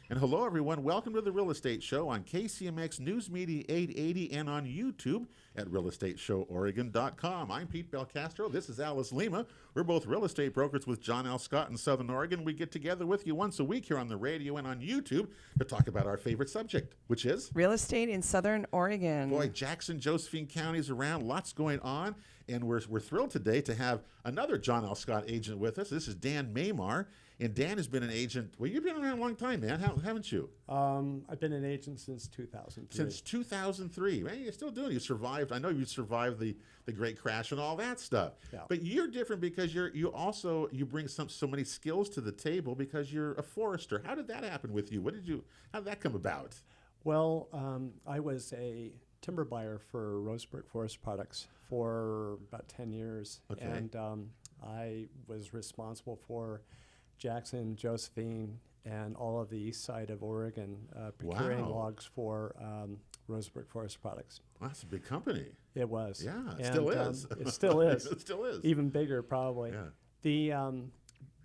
And hello, everyone. Welcome to the Real Estate Show on KCMX News Media 880 and on YouTube at realestateshoworegon.com. I'm Pete Belcastro. This is Alice Lema. We're both real estate brokers with John L. Scott in Southern Oregon. We get together with you once a week here on the radio and on YouTube to talk about our favorite subject, which is real estate in Southern Oregon. Boy, Jackson, Josephine counties around, lots going on. And we're thrilled today to have another John L. Scott agent with us. This is Dan Maymar. And Dan has been an agent. Well, you've been around a long time, man, haven't you? I've been an agent since 2003. Since 2003. Man, you're still doing it. You survived. I know you survived the great crash and all that stuff. Yeah. But you're different because you bring so many skills to the table because you're a forester. How did that happen with you? How did that come about? Well, I was a timber buyer for Roseburg Forest Products for about 10 years. Okay. And I was responsible for Jackson, Josephine, and all of the east side of Oregon, procuring Wow. logs for Roseburg Forest Products. Well, that's a big company. It was. Yeah, it And, still is. It still is. It still is. Even bigger, probably. Yeah.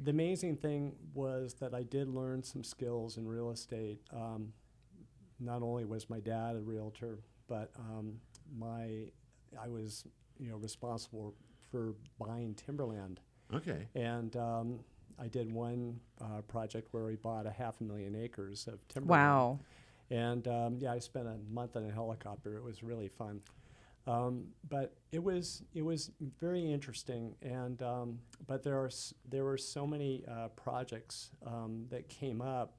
The amazing thing was that I did learn some skills in real estate. Not only was my dad a realtor, but I was responsible for buying timberland. Okay. And I did one project where we bought 500,000 acres of timberland. Wow. And I spent a month in a helicopter. It was really fun. But it was very interesting. And but there were so many projects that came up.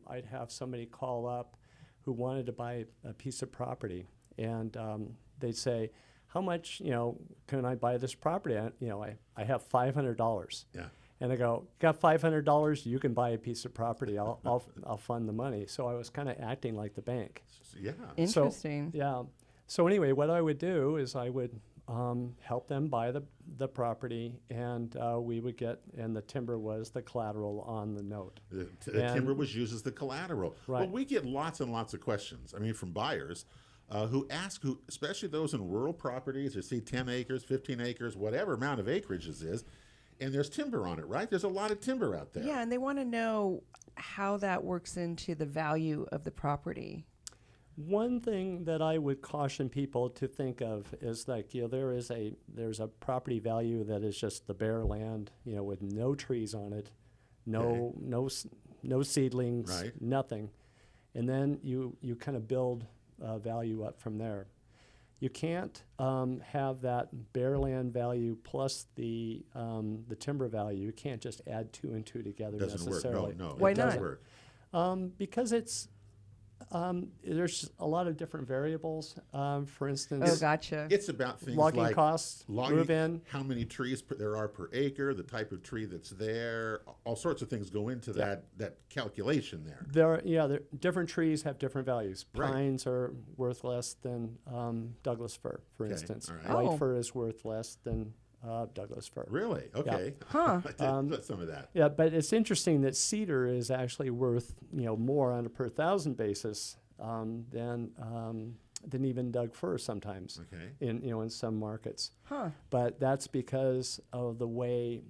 I'd have somebody call up who wanted to buy a piece of property, and they'd say, "How much can I buy this property?" I have $500. Yeah. And I go, "Got $500? You can buy a piece of property. I'll fund the money." So I was kind of acting like the bank. Yeah. Interesting. So anyway, what I would do is I would help them buy the property, and we would get, and the timber was the collateral on the note. The timber was used as the collateral. Right. Well, we get lots and lots of questions. I mean, from buyers who ask, especially those in rural properties, or see 10 acres, 15 acres, whatever amount of acreage this is, and there's timber on it, right? There's a lot of timber out there. Yeah, and they want to know how that works into the value of the property. One thing that I would caution people to think of is like, there's a property value that is just the bare land, with no trees on it, no seedlings, Right. nothing, and then you kind of build value up from there. You can't have that bare land value plus the timber value. You can't just add two and two together Doesn't necessarily. work. No. Why it doesn't not? work. Because there's a lot of different variables. For instance, Oh, gotcha. It's about things logging like costs, move in. how many trees there are per acre, the type of tree that's there. All sorts of things go into that calculation there. Different trees have different values. Right. Pines are worth less than Douglas fir, for Okay, instance. all right. White Oh. fir is worth less than Douglas fir. Really? Okay. Huh. I did some of that. Yeah, but it's interesting that cedar is actually worth more on a per thousand basis than even Doug fir sometimes. Okay. In some markets. Huh. But that's because of the way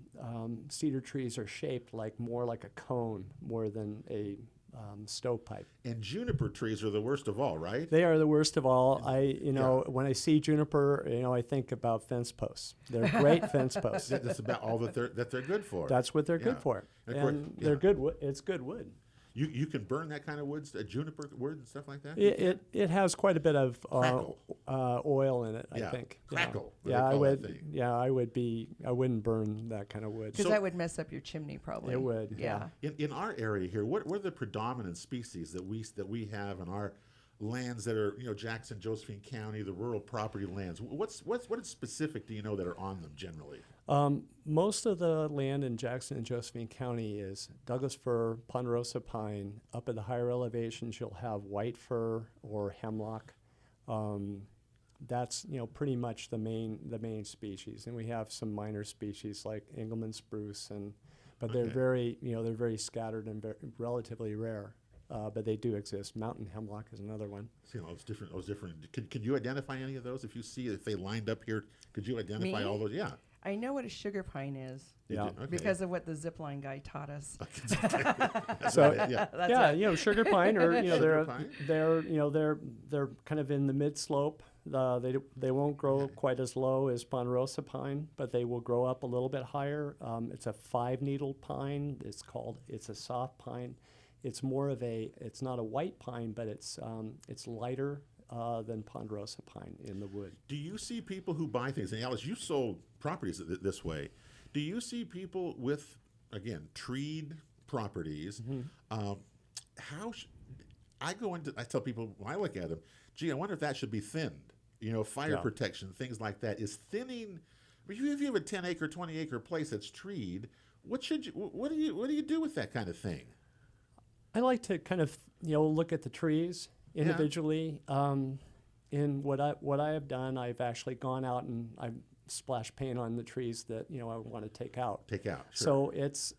cedar trees are shaped more like a cone more than a stovepipe. And juniper trees are the worst of all, right? They are the worst of all. When I see juniper, I think about fence posts. They're great fence posts. That's about all that they're good for. That's what they're Yeah. good for. Of course, And yeah. they're good wood. It's good wood. You can burn that kind of wood, juniper wood and stuff like that? It has quite a bit of Crackle. Oil in it, I Yeah. think. Crackle, what Yeah, they I call that would. thing. Yeah, I wouldn't burn that kind of wood. Because So- that would mess up your chimney, probably. It would, Yeah. In our area here, what are the predominant species that we have in our lands that are Jackson, Josephine County, the rural property lands? What specific do you know that are on them generally? Most of the land in Jackson and Josephine County is Douglas fir, ponderosa pine. Up at the higher elevations, you'll have white fir or hemlock. That's pretty much the main species, and we have some minor species like Engelmann spruce, but they're very scattered and relatively rare. But they do exist. Mountain hemlock is another one. See, those different. Could you identify any of those? If they lined up here, could you identify Me? all those? Yeah. I know what a sugar pine is Yeah. Okay. because of what the zipline guy taught us. So yeah. That's yeah, it. sugar pine, or Sugar pine? they're kind of in the mid slope. They won't grow Okay. quite as low as ponderosa pine, but they will grow up a little bit higher. It's a 5-needled pine. It's a soft pine. It's more of it's not a white pine, but it's lighter than ponderosa pine in the wood. Do you see people who buy things? And Alice, you sold properties this way. Do you see people with, again, treed properties? I tell people when I look at them, gee, I wonder if that should be thinned. You know, fire Yeah. protection, things like that. Is thinning? If you have a 10-acre, 20-acre place that's treed, what do you do with that kind of thing? I like to kind of look at the trees individually. In what I have done, I've actually gone out and I've splashed paint on the trees that I want to take out. Take out. Sure. So it's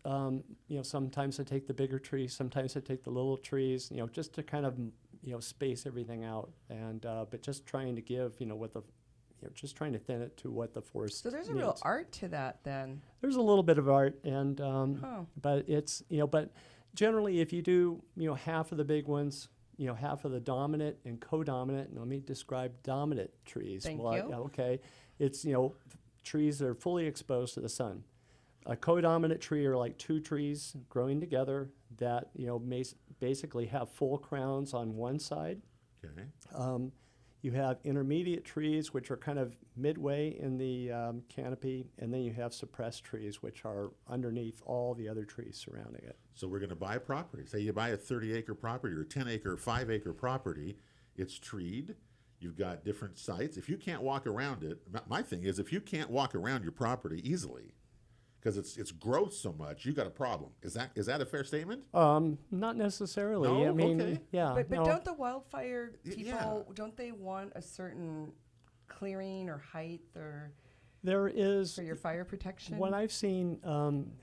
sometimes I take the bigger trees, sometimes I take the little trees, just to kind of space everything out, and but just trying to give just trying to thin it to what the forest. So there's a needs. real art to that then. There's a little bit of art, and Huh. but it's but generally if you do half of the big ones, half of the dominant and co-dominant. And let me describe dominant trees. Thank Well, you. Okay, it's trees that are fully exposed to the sun. A co-dominant tree are like two trees growing together that basically have full crowns on one side. Okay. You have intermediate trees, which are kind of midway in the canopy, and then you have suppressed trees, which are underneath all the other trees surrounding it. So we're going to buy a property. Say you buy a 30-acre property or a 10-acre, 5-acre property. It's treed. You've got different sites. If you can't walk around it, my thing is if you can't walk around your property easily, because it's growth so much, you got a problem. Is that a fair statement? Not necessarily. No? I mean, Okay. yeah. But no. don't the wildfire people, yeah. don't they want a certain clearing or height or There is, for your fire protection? what I've seen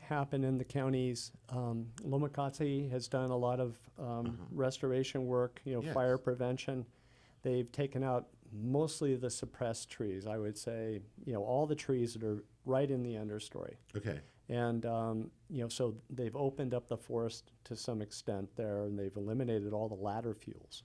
happen in the counties, Loma has done a lot of restoration work, Yes. fire prevention. They've taken out mostly the suppressed trees, I would say, all the trees that are right in the understory. Okay. And, so they've opened up the forest to some extent there, and they've eliminated all the ladder fuels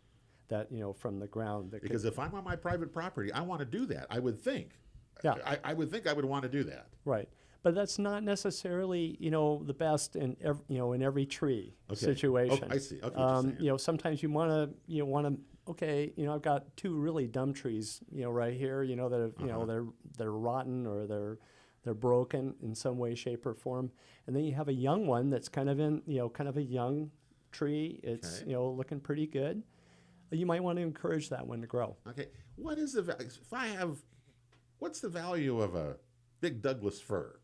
that, from the ground. That Because if I'm on my private property, I want to do that. I would think. Yeah. I would think I would want to do that. Right. But that's not necessarily, the best in in every tree Okay. situation. Oh, I see. Okay, what you're saying. Sometimes you want to, okay, I've got two really dumb trees, right here, that have, they're rotten or they're broken in some way, shape, or form, and then you have a young one that's kind of a young tree. It's Okay. looking pretty good. You might want to encourage that one to grow. Okay. What is what's the value of a big Douglas fir?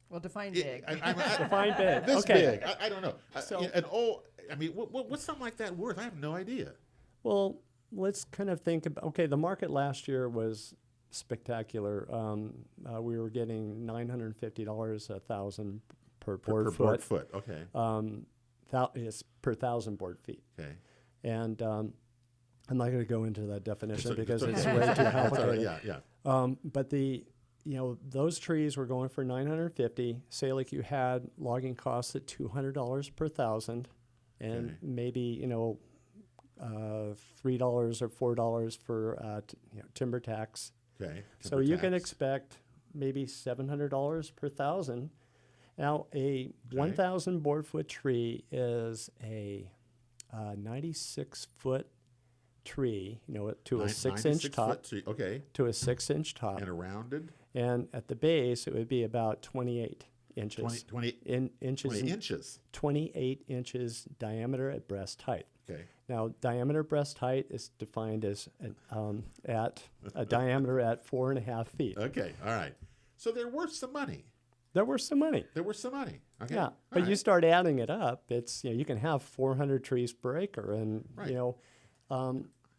Well, define big. Define big. This Okay. big. I don't know. So- What's something like that worth? I have no idea. Well, let's kind of think about, okay, the market last year was spectacular. We were getting $950 a thousand per board foot. Board foot. Okay. It's per 1,000 board feet. Okay. And I'm not going to go into that definition So- because so- it's yeah. way too That's all right. complicated. Yeah. But those trees were going for $950. Say like you had logging costs at $200 per 1,000, and Okay. maybe $3 or $4 for timber tax. Okay. So Timber you can tax. expect maybe $700 per 1,000. Now a 1,000 board foot tree is a 96-foot tree, to a 6-inch 96 top. foot tree. Okay. To a 6-inch top. And a rounded And at the base, it would be about 28 inches. 20 inches. 20 inches. 28 inches diameter at breast height. Okay. Now, diameter breast height is defined as at a diameter at 4.5 feet. Okay. All right. So they're worth some money. There was some money. There was some money. Okay. Yeah, All but you right. start adding it up. It's you can have 400 trees per acre, and Right.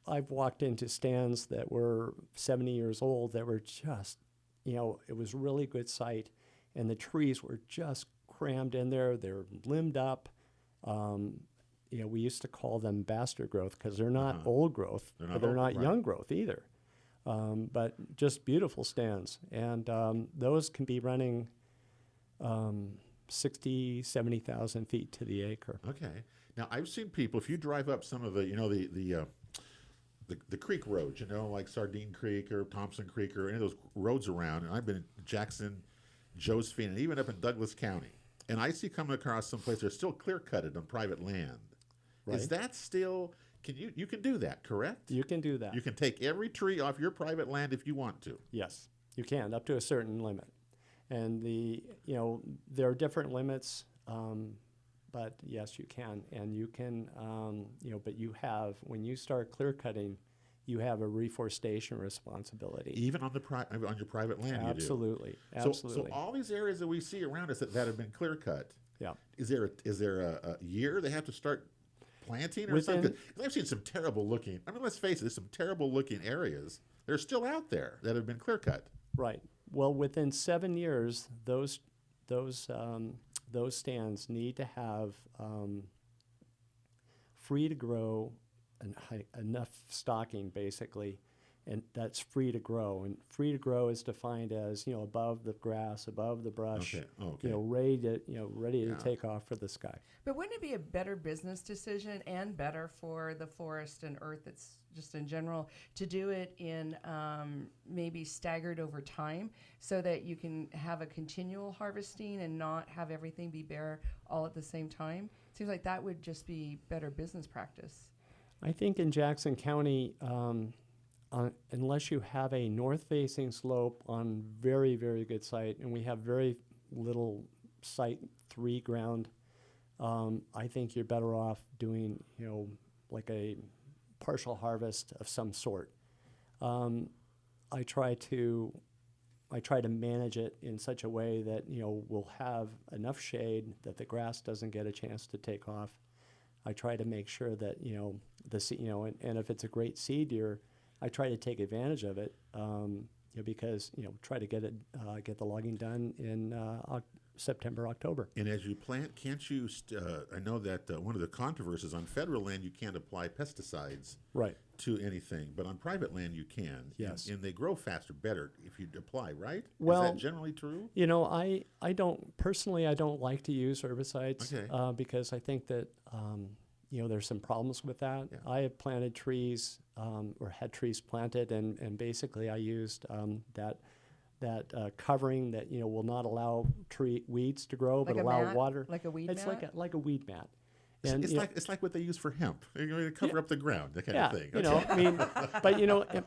I've walked into stands that were 70 years old that were just, it was really good site, and the trees were just crammed in there. They're limbed up. We used to call them bastard growth because they're not old growth, They're but not they're old, not right. young growth either. But just beautiful stands. And those can be running 60, 70,000 feet to the acre. Okay. Now, I've seen people, if you drive up some of the, the creek roads, like Sardine Creek or Thompson Creek or any of those roads around, and I've been in Jackson, Josephine, and even up in Douglas County, and I see coming across some place they're still clear-cutted on private land. Right. Is that still, you can do that, correct? You can do that. You can take every tree off your private land if you want to. Yes, you can, up to a certain limit. And there are different limits, but yes, you can. And you can, but when you start clear cutting, you have a reforestation responsibility. Even on on your private land, Absolutely, you do. absolutely. So all these areas that we see around us that have been clear cut, yeah. Is there a year they have to start planting or something? 'Cause I've seen some terrible looking. I mean, let's face it, there's some terrible looking areas. They're still out there that have been clear cut. Right. Well, within 7 years, those stands need to have free to grow enough stocking, basically, and that's free to grow. And free to grow is defined as above the grass, above the brush, Okay. ready to take off for the sky. But wouldn't it be a better business decision and better for the forest and earth that's just in general to do it in maybe staggered over time so that you can have a continual harvesting and not have everything be bare all at the same time? Seems like that would just be better business practice. I think in Jackson County, unless you have a north-facing slope on very, very good site, and we have very little site 3 ground, I think you're better off doing, like a partial harvest of some sort. I try to manage it in such a way that we'll have enough shade that the grass doesn't get a chance to take off. I try to make sure that and if it's a great seed year, I try to take advantage of it because try to get the logging done in September, October. And as you plant, can't you? I know that one of the controversies on federal land, you can't apply pesticides Right. to anything, but on private land you can. Yes. And they grow faster, better if you apply, right? Well, is that generally true? I don't like to use herbicides Okay. because I think that there's some problems with that. Yeah. I have planted trees or had trees planted, and basically I used that covering that will not allow weeds to grow, Like but a allow mat? water. Like a weed It's mat? like a weed mat. And It's like what they use for hemp. To cover up the ground, that kind of thing.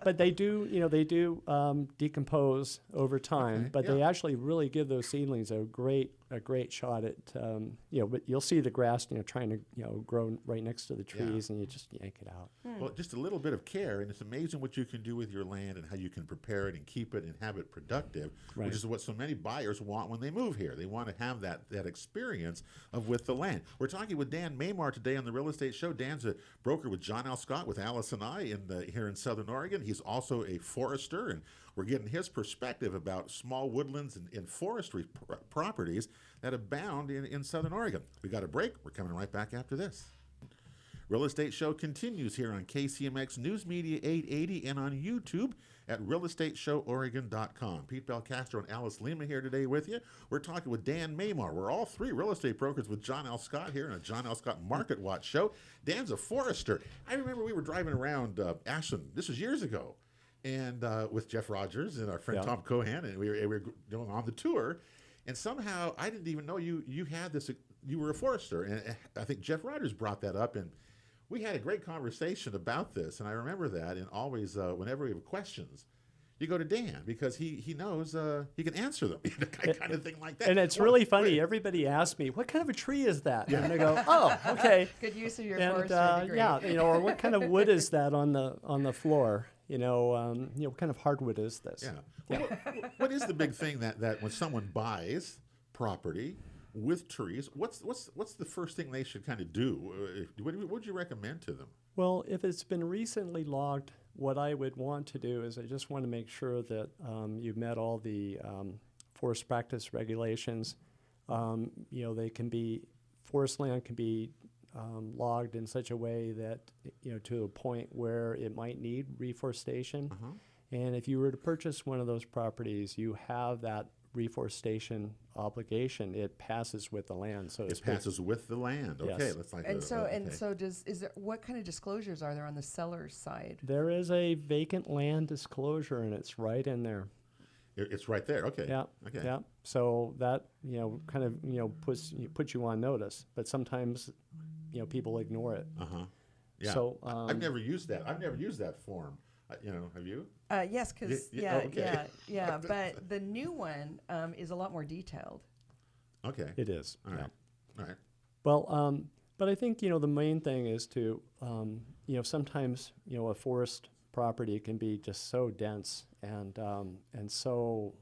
but they do decompose over time. Okay, But they actually really give those seedlings a great shot at But you'll see the grass trying to grow right next to the trees, and you just yank it out. Well, just a little bit of care, and it's amazing what you can do with your land and how you can prepare it and keep it and have it productive, Right. which is what so many buyers want when they move here. They want to have that experience of with the land. We're talking with Dan Maymar today on the Real Estate Show. Dan's a broker with John L. Scott, with Alice and I here in Southern Oregon. He's also a forester, and we're getting his perspective about small woodlands and forestry properties that abound in Southern Oregon. We got a break. We're coming right back after this. Real Estate Show continues here on KCMX News Media 880 and on YouTube at realestateshowOregon.com. Pete Belcastro and Alice Lema here today with you. We're talking with Dan Maymar. We're all 3 real estate brokers with John L. Scott here in a John L. Scott Market Watch show. Dan's a forester. I remember we were driving around Ashland. This was years ago. And with Jeff Rogers and our friend Tom Cohan, and we were going on the tour. And somehow I didn't even know you had this. You were a forester, and I think Jeff Rogers brought that up, and we had a great conversation about this. And I remember that. And always, whenever we have questions, you go to Dan because he knows he can answer them, kind of thing like that. And it's really funny. Everybody asks me, "What kind of a tree is that?" And I go, "Oh, okay." Good use of your And forestry degree. or what kind of wood is that on the floor? What kind of hardwood is this? Yeah. Well, what is the big thing that when someone buys property with trees, what's the first thing they should kind of do? What would you recommend to them? Well, if it's been recently logged, what I would want to do is I just want to make sure that you've met all the forest practice regulations. Forest land can be logged in such a way that to a point where it might need reforestation. And if you were to purchase one of those properties, you have that reforestation obligation. It passes with the land, so to It speak. passes with the land. Yes. Okay, that's like And so okay. is there, what kind of disclosures are there on the seller's side? There is a vacant land disclosure, and it's right in there. It's right there. Okay. Yeah. Okay. Yeah. So that, kind of, puts you on notice. But sometimes, people ignore it. Uh-huh. Yeah. So I've never used that. I've never used that form. Have you? Yes, because okay. yeah. But the new one is a lot more detailed. Okay. It is. All right. All right. Well, but I think, the main thing is to, sometimes, a forest property can be just so dense and so,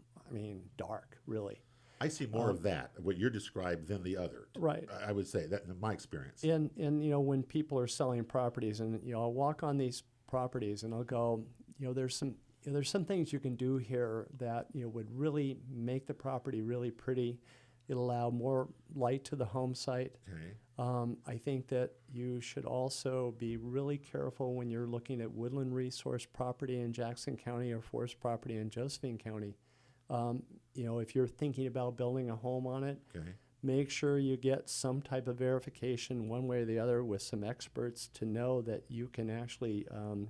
dark, really. I see more of that, what you're described, than the other. Right. I would say that in my experience. And when people are selling properties, and I'll walk on these properties and I'll go, there's some things you can do here that would really make the property really pretty. It'll allow more light to the home site. Okay. I think that you should also be really careful when you're looking at woodland resource property in Jackson County or forest property in Josephine County. If you're thinking about building a home on it, Okay. make sure you get some type of verification one way or the other with some experts to know that you can actually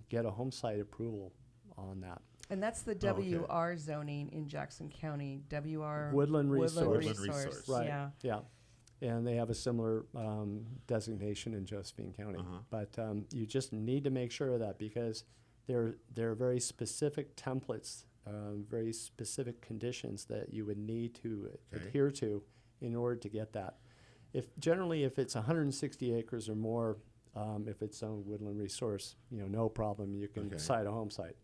get a home site approval on that. And that's the okay. WR zoning in Jackson County. WR Woodland resource. Woodland resource. Right. Yeah. Yeah. And they have a similar designation in Josephine County. Uh-huh. But you just need to make sure of that because there are very specific templates, very specific conditions that you would need to Okay. adhere to in order to get that. Generally, if it's 160 acres or more, if it's a woodland resource, no problem. You can Okay. site a home site.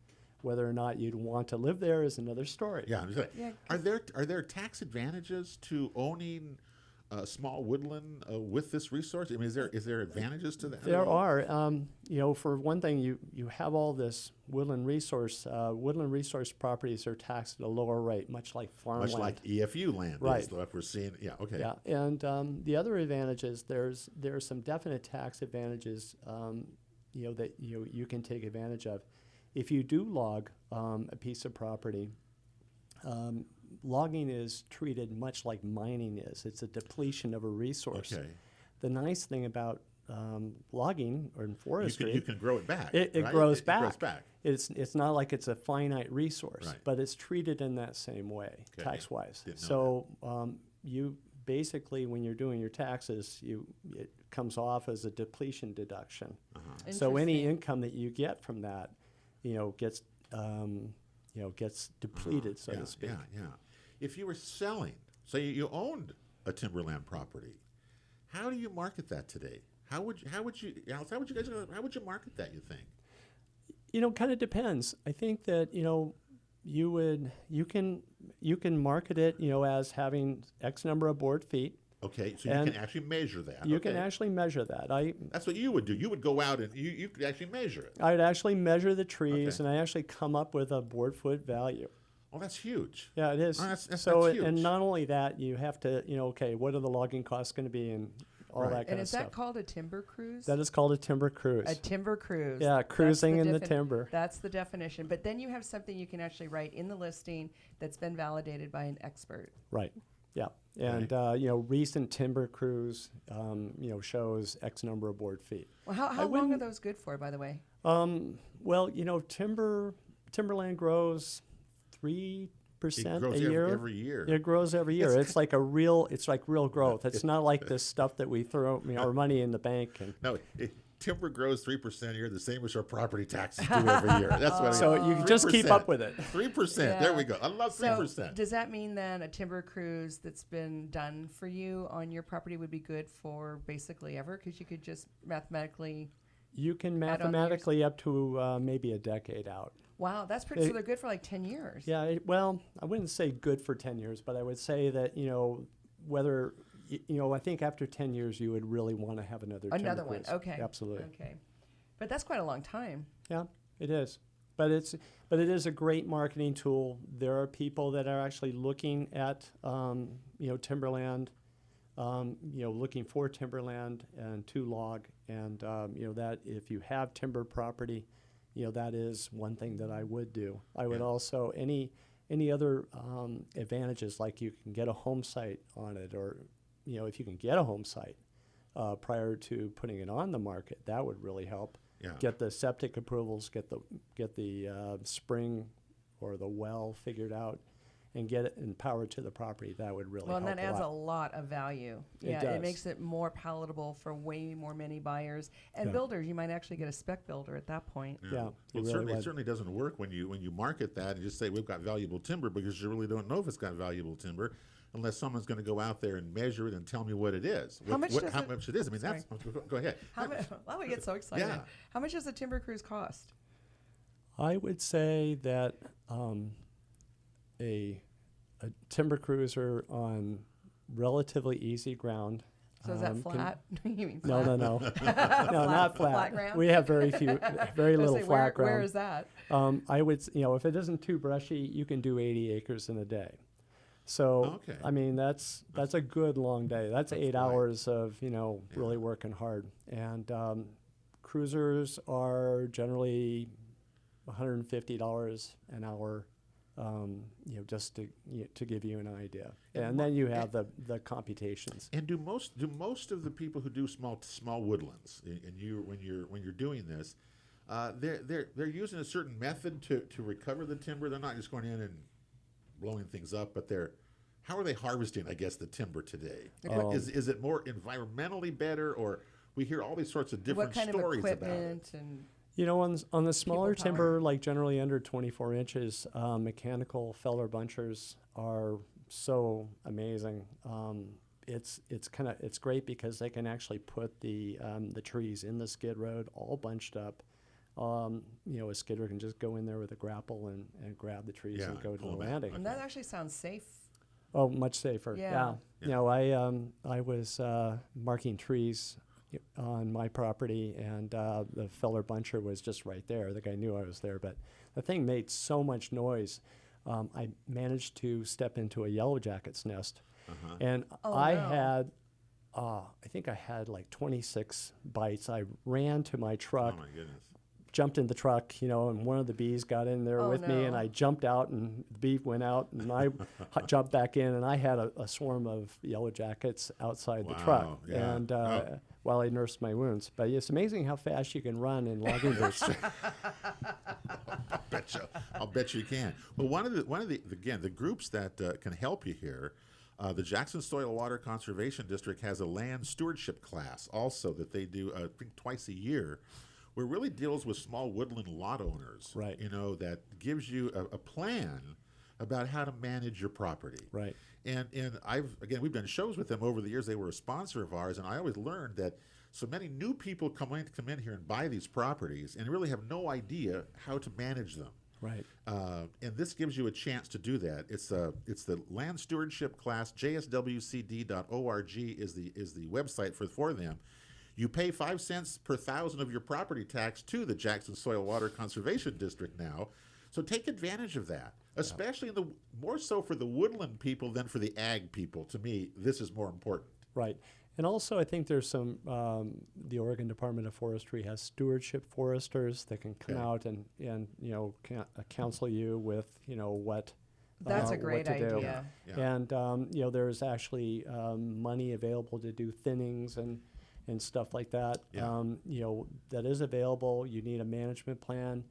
Whether or not you'd want to live there is another story. Yeah. I'm just saying, Yeah, are there tax advantages to owning a small woodland with this resource? Is there advantages to that? There are. For one thing, you have all this woodland resource. Woodland resource properties are taxed at a lower rate, much like farmland. Much like EFU land Right. is, like we're seeing. Yeah. Okay. Yeah, and the other advantage is there are some definite tax advantages, that you can take advantage of. If you do log a piece of property, logging is treated much like mining is. It's a depletion of a resource. Okay. The nice thing about logging or in forestry, You can grow it back. it right? grows It back. grows back. It's not like it's a finite resource, Right. but it's treated in that same way, Okay. tax-wise. Didn't know So you basically, when you're doing your taxes, it comes off as a depletion deduction. Uh-huh. So any Interesting. income that you get from that, gets depleted, so yeah, to speak. Yeah. If you were selling, say you owned a timberland property, how do you market that today? How would you, Alice, how would you market that, you think? Kind of depends. I think that you can market it as having X number of board feet. Okay, so you And can actually measure that. You okay. can actually measure that. That's what you would do. You would go out and you could actually measure it. I'd actually measure the trees, Okay. and I actually come up with a board foot value. Oh, that's huge. Yeah, it is. Oh, that's so, huge. and not only that, you have to, okay, what are the logging costs going to be, and all Right. that kind And of is stuff. that called a timber cruise? That is called a timber cruise. A timber cruise. Yeah, That's cruising in the timber. That's the definition. But then you have something you can actually write in the listing that's been validated by an expert. Right. Yeah. And recent timber cruise, shows X number of board feet. Well, how long are wouldn't- those good for, by the way? Well, timberland grows 3% It grows a year. every year. It grows every year. It's like real growth. It's not like this stuff that we throw our money in the bank and. No, timber grows 3% a year, the same as our property taxes do every year. That's what So I mean. you can just keep 3%. up with it. 3%. There we go. I love 3%. So does that mean then a timber cruise that's been done for you on your property would be good for basically ever? Because you could just mathematically. You can Add on the years? mathematically up to maybe a decade out. Wow, that's pretty. So they're good for like 10 years. Yeah, well, I wouldn't say good for 10 years, but I would say that, whether, I think after 10 years you would really want to have another timber one. cruise. Okay. Absolutely. Okay. But that's quite a long time. Yeah, it is. But it is a great marketing tool. There are people that are actually looking at, timberland, looking for timberland and to log. And, that if you have timber property, that is one thing that I would do. I would also, any other advantages, like you can get a home site on it, or, if you can get a home site prior to putting it on the market, that would really help. Yeah. Get the septic approvals, get the spring or the well figured out, and get it and power to the property. That would really help. Well, and that adds a a lot of value. It Yeah, does. it makes it more palatable for way more many buyers and builders. You might actually get a spec builder at that point. Yeah, Well, it it really certainly doesn't work when you market that and just say we've got valuable timber, because you really don't know if it's got valuable timber unless someone's going to go out there and measure it and tell me what it is. How much how much it is. I mean, Sorry. go ahead. Well, we get so excited. Yeah. How much does a timber cruise cost? I would say that a timber cruiser on relatively easy ground. So is that flat? You mean No, flat? no, no, not flat. Flat ground? We have very little Say, flat ground. Where is that? I would, if it isn't too brushy, you can do 80 acres in a day. So, Okay. I mean, that's a good long day. That's 8 right. hours of, really working hard. And cruisers are generally $150 an hour, just to give you an idea. And then you have the computations. And do most of the people who do small woodlands, and when you're doing this, they're using a certain method to recover the timber? They're not just going in and blowing things up, but how are they harvesting, I guess, the timber today? Is it more environmentally better, or we hear all these sorts of different What kind stories of about it? equipment and On the smaller power. timber, like generally under 24 inches, mechanical feller bunchers are so amazing. It's great because they can actually put the trees in the skid road all bunched up. A skidder can just go in there with a grapple and grab the trees and go to the pull 'em out. landing. and that actually sounds safe. Oh, much safer. Yeah. I was marking trees on my property, and the feller buncher was just right there. The guy knew I was there, but the thing made so much noise. I managed to step into a yellow jacket's nest, and I think I had like 26 bites. I ran to my truck. Oh my goodness. Jumped in the truck, and one of the bees got in there with me, and I jumped out, and the bee went out, and I jumped back in, and I had a swarm of yellow jackets outside the truck, yeah. and while I nursed my wounds. But it's amazing how fast you can run in logging bursts. I'll bet you can. Well, one of the groups that can help you here, the Jackson Soil Water Conservation District has a land stewardship class also that they do I think twice a year, where it really deals with small woodland lot owners. Right. That gives you a plan about how to manage your property. Right. And we've done shows with them over the years. They were a sponsor of ours, and I always learned that so many new people come in here and buy these properties and really have no idea how to manage them. Right. And this gives you a chance to do that. It's the land stewardship class. JSWCD.org is the website for them. You pay 5 cents per thousand of your property tax to the Jackson Soil Water Conservation District now. So take advantage of that, especially more so for the woodland people than for the ag people. To me, this is more important. Right. And also, I think there's some, the Oregon Department of Forestry has stewardship foresters that can come out and counsel you with, what That's a what great to do. idea. Yeah. And, there's actually money available to do thinnings and stuff like that. Yeah. That is available. You need a management plan.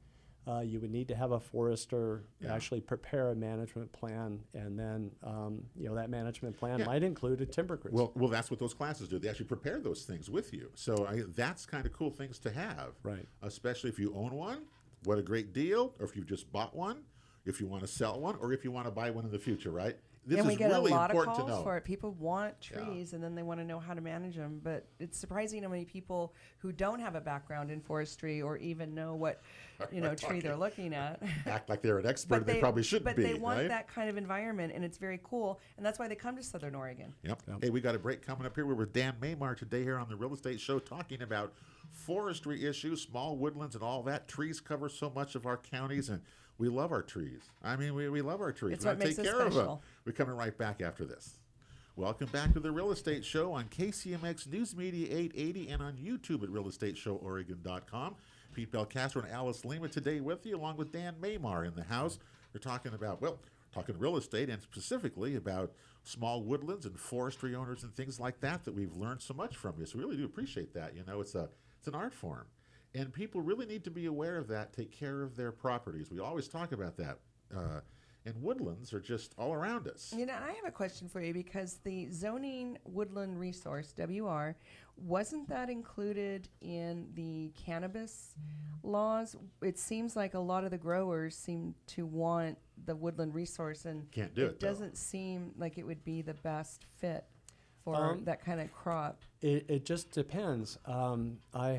You would need to have a forester actually prepare a management plan, and then that management plan might include a timber cruise. Well, that's what those classes do. They actually prepare those things with you. So that's kind of cool things to have. Right. Especially if you own one, what a great deal. Or if you just bought one, if you want to sell one, or if you want to buy one in the future, right? This And we is get really a lot of important to calls know. for it. People want trees, and then they want to know how to manage them. But it's surprising how many people who don't have a background in forestry or even know what tree they're looking at Act like they're an expert. They probably shouldn't be. But they want right? that kind of environment, and it's very cool. And that's why they come to Southern Oregon. Yep. Hey, we got a break coming up here. We're with Dan Maymar today here on the Real Estate Show, talking about forestry issues, small woodlands, and all that. Trees cover so much of our counties, and we love our trees. I mean, we love our trees. It's We what want to makes take us care of them. special. We're coming right back after this. Welcome back to the Real Estate Show on KCMX News Media 880 and on YouTube at realestateshoworegon.com. Pete Belcastro and Alice Lema today with you, along with Dan Maymar in the house. We're talking about, well, talking real estate and specifically about small woodlands and forestry owners and things like that we've learned so much from you. So we really do appreciate that. You know, it's an art form. And people really need to be aware of that, take care of their properties. We always talk about that. And woodlands are just all around us. You know, I have a question for you because the zoning woodland resource, WR, wasn't that included in the cannabis laws? It seems like a lot of the growers seem to want the woodland resource, and Can't do it, though. doesn't seem like it would be the best fit for that kind of crop. It just depends. I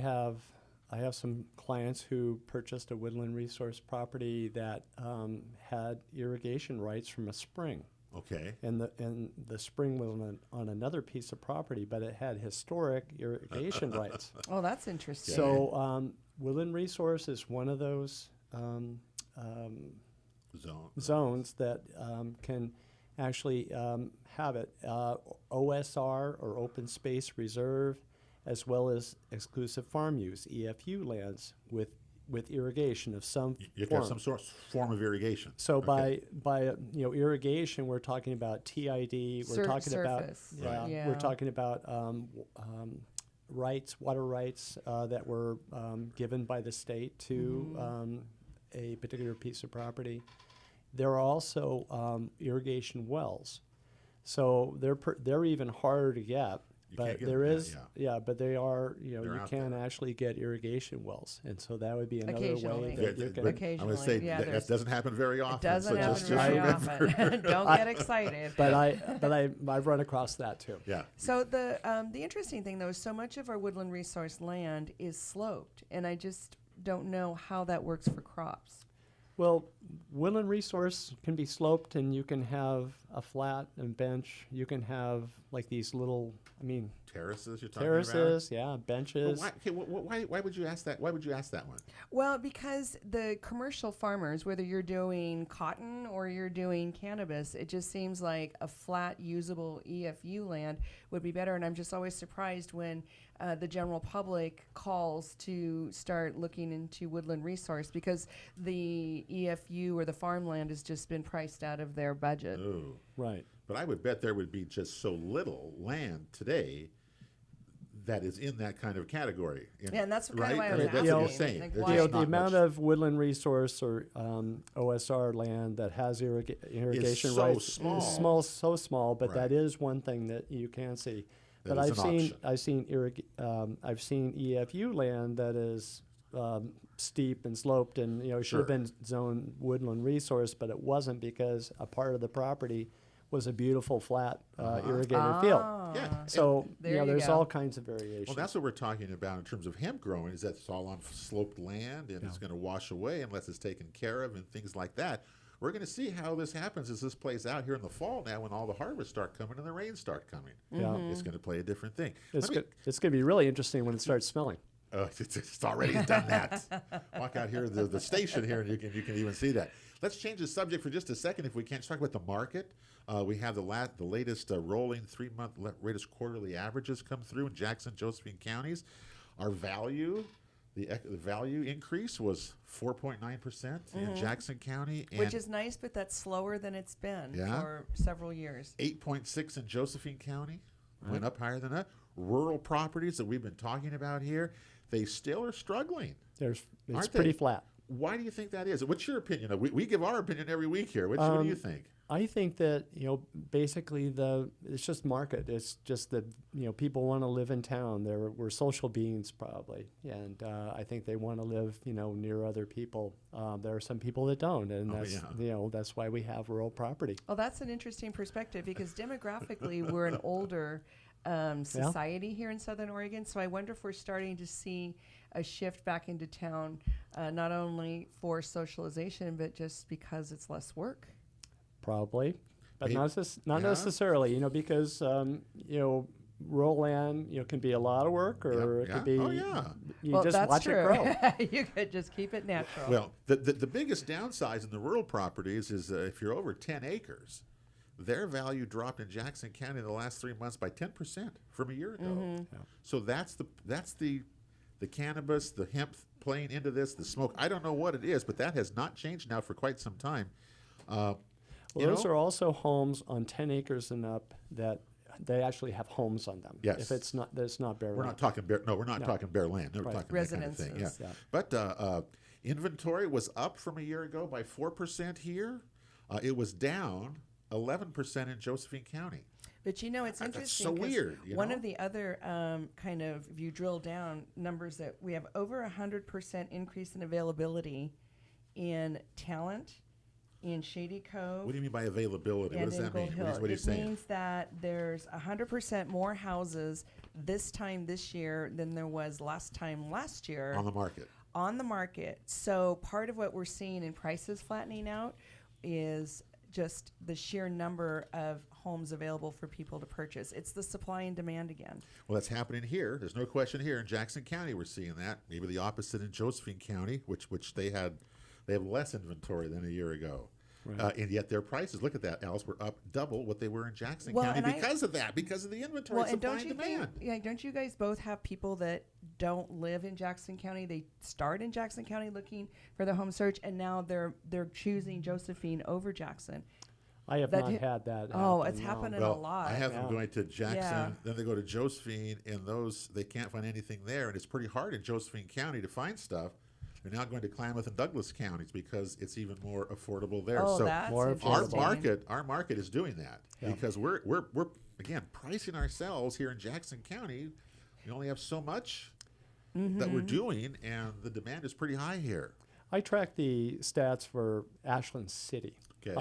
have some clients who purchased a woodland resource property that had irrigation rights from a spring. Okay. And the spring was on another piece of property, but it had historic irrigation rights. Oh, that's interesting. So woodland resource is one of those zones that can actually have it. OSR, or open space reserve, as well as exclusive farm use, EFU lands with irrigation of some You form. have some form of irrigation. So Okay. by irrigation, we're talking about TID. We're talking surface. about Right. we're talking about rights, water rights that were given by the state to a particular piece of property. There are also irrigation wells, so they're even harder to get. You But can't get there them, is, yeah. but they are, They're you out can there. actually get irrigation wells, and so that would be another Occasionally. way that you But can. I'm going Occasionally, to say yeah, that there's- doesn't happen very often. It doesn't so happen just very remember. often. Don't get excited. But I've run across that too. Yeah. So the interesting thing, though, is so much of our woodland resource land is sloped, and I just don't know how that works for crops. Well, woodland resource can be sloped, and you can have a flat and bench. You can have like these little, Terraces you're talking terraces, yeah, about? benches. Why would you ask that? Why would you ask that one? Well, because the commercial farmers, whether you're doing cotton or you're doing cannabis, it just seems like a flat, usable EFU land would be better. And I'm just always surprised when the general public calls to start looking into woodland resource because the EFU or the farmland has just been priced out of their budget. Oh. Right. But I would bet there would be just so little land today that is in that kind of category. Yeah, and that's kind right? of why I I was mean, asking. that's what you're saying. Like, There's why- just The not amount much. of woodland resource or OSR land that has irrigation so rights small. is so small, but that Right. is one thing that you can see. That But is an option. I've seen EFU land that is steep and sloped, and should Sure. have been zoned woodland resource, but it wasn't because a part of the property was a beautiful flat irrigated field. Yeah. So There you there's go. all kinds of variations. Well, that's what we're talking about in terms of hemp growing, is that it's all on sloped land and it's going to wash away unless it's taken care of and things like that. We're going to see how this happens as this plays out here in the fall now when all the harvests start coming and the rains start coming. Yeah. It's going to play a different thing. It's Let me- it's going to be really interesting when it starts smelling. It's already done that. Walk out here to the station here, and you can even see that. Let's change the subject for just a second, if we can. Let's talk about the market. We have the latest rolling 3-month latest quarterly averages come through in Jackson, Josephine counties. Our value, the value increase was 4.9% in Jackson County, and Which is nice, but that's slower than it's been Yeah. for several years. 8.6 in Josephine County. Went up higher than that. Rural properties that we've been talking about here, they still are struggling. It's Aren't pretty they? flat. Why do you think that is? What's your opinion? We give our opinion every week here. What do you think? I think that basically it's just market. It's just that people want to live in town. We're social beings probably, and I think they want to live near other people. There are some people that don't, and that's why we have rural property. Well, that's an interesting perspective because demographically we're an older society here in Southern Oregon. So I wonder if we're starting to see a shift back into town, not only for socialization, but just because it's less work. Probably, but Maybe- not yeah. necessarily. Because rural land can be a lot of work, or it Yeah. could be Oh, yeah. you well, just that's watch true. it grow. You could just keep it natural. Well, the biggest downside in the rural properties is if you're over 10 acres, their value dropped in Jackson County in the last 3 months by 10% from a year ago. So that's the the cannabis, the hemp playing into this, the smoke. I don't know what it is, but that has not changed now for quite some time. Well, those are also homes on 10 acres and up that they actually have homes on them. Yes. If it's not, that's not bare We're land. not talking bare. No, we're not talking bare land. No, we're Right. talking that kind of thing. Yeah. Residences. Yeah. But inventory was up from a year ago by 4% here. It was down 11% in Josephine County. But you know, it's That's interesting. so 'cause weird, you one know? of the other kind of, if you drill down, numbers that we have over 100% increase in availability in Talent, in Shady Cove, What do you mean by availability? What and does in that Gold mean? Hill. What are you It saying? means that there's 100% more houses this time this year than there was last time last year On the market. on the market. So part of what we're seeing in prices flattening out is just the sheer number of homes available for people to purchase. It's the supply and demand again. Well, that's happening here. There's no question here in Jackson County. We're seeing that. Maybe the opposite in Josephine County, which they have less inventory than a year ago. Right. And yet their prices, look at that, Alice, were up double what they were in Jackson Well, County and because of that, because of the inventory, Well, and supply don't and you demand. think? Yeah, don't you guys both have people that don't live in Jackson County? They start in Jackson County looking for the home search, and now they're choosing Josephine over Jackson. I have That not hit- had that. Oh, happen, it's no. happening Well, a lot. I have them Yeah. going to Jackson, Yeah. then they go to Josephine, and those, they can't find anything there, and it's pretty hard in Josephine County to find stuff. They're now going to Klamath and Douglas counties because it's even more affordable there. Oh, so that's more interesting. our market is doing that Yeah. because we're again pricing ourselves here in Jackson County. We only have so much that we're doing, and the demand is pretty high here. I track the stats for Ashland City. Okay.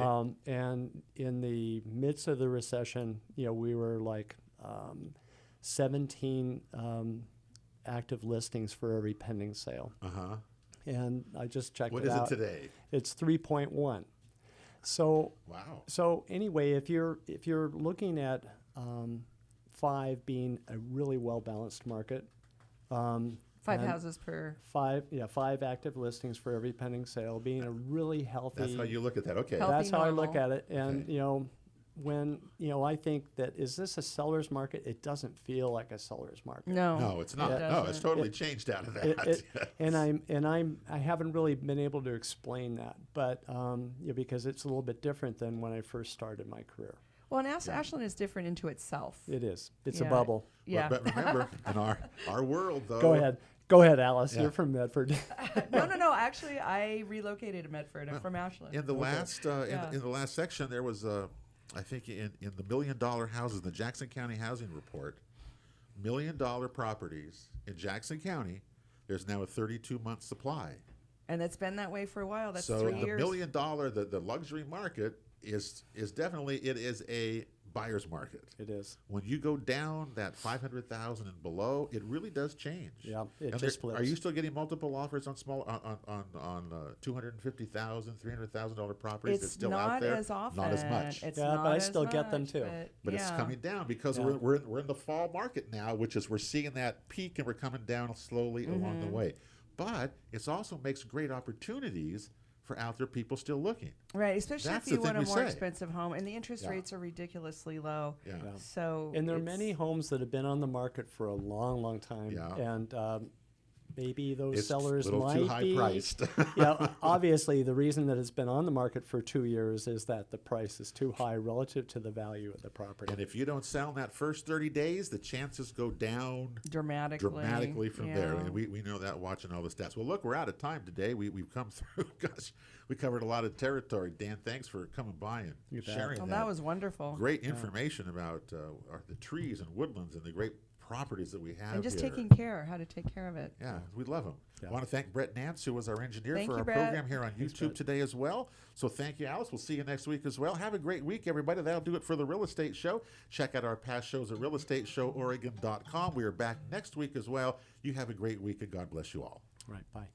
And in the midst of the recession, we were like 17 active listings for every pending sale. And I just checked What it is out. it today? It's 3.1. So Wow. so anyway, if you're looking at 5 being a really well balanced market, 5 and houses per. 5 active listings for every pending sale being a really healthy. That's how you look at that. Okay. Healthy. That's how I look normal. at it. And Okay. When I think that is this a seller's market? It doesn't feel like a seller's market. No. No, it's not. It No, it's doesn't. totally changed out of that. I haven't really been able to explain that, but because it's a little bit different than when I first started my career. Well, and Ashland is different into itself. It is. It's a Yeah. bubble. Yeah. But remember, in our world, though. Go ahead, Alice. Yeah. You're from Medford. No. Actually, I relocated to Medford. I'm from Ashland. In the last Yeah. in the last section, there was I think in the $1 million houses, the Jackson County Housing Report, $1 million properties in Jackson County. There's now a 32-month supply. And it's been that way for a while. That's So 3 the years. $1 million, the luxury market is definitely a buyer's market. It is. When you go down that 500,000 and below, it really does change. Yeah, it And just are flips. you still getting multiple offers on small on $250,000, $300,000 properties It's that's still not out there? as often. Not as much. It's Yeah, not but I as still get them much, too. But it's yeah. coming down because Yeah. we're in the fall market now, which is we're seeing that peak and we're coming down slowly along Mm-hmm. the way. But it also makes great opportunities for out there people still looking. Right, especially That's if you the thing want a we more say. expensive home, and the interest Yeah. rates are ridiculously low. Yeah. Yeah. So And there are it's- many homes that have been on the market for a long, long time. Yeah. And maybe those It's sellers a little might too high be priced. obviously the reason that it's been on the market for 2 years is that the price is too high relative to the value of the property. And if you don't sell in that first 30 days, the chances go down dramatically from there. Yeah. And we know that watching all the stats. Well, look, we're out of time today. We've come through. Gosh, we covered a lot of territory. Dan, thanks for coming by and You bet. sharing Well, that. that was wonderful. Great information about the trees and woodlands and the great properties that we have And just here. taking care, how to take care of it. Yeah, we love them. Yeah. I want to thank Brett Nance, who was our engineer Thank for you, our Brett. program here on Thanks, YouTube Brett. today as well. So thank you, Alice. We'll see you next week as well. Have a great week, everybody. That'll do it for the Real Estate Show. Check out our past shows at realestateshoworegon.com. We are back next week as well. You have a great week, and God bless you all. Right. Bye.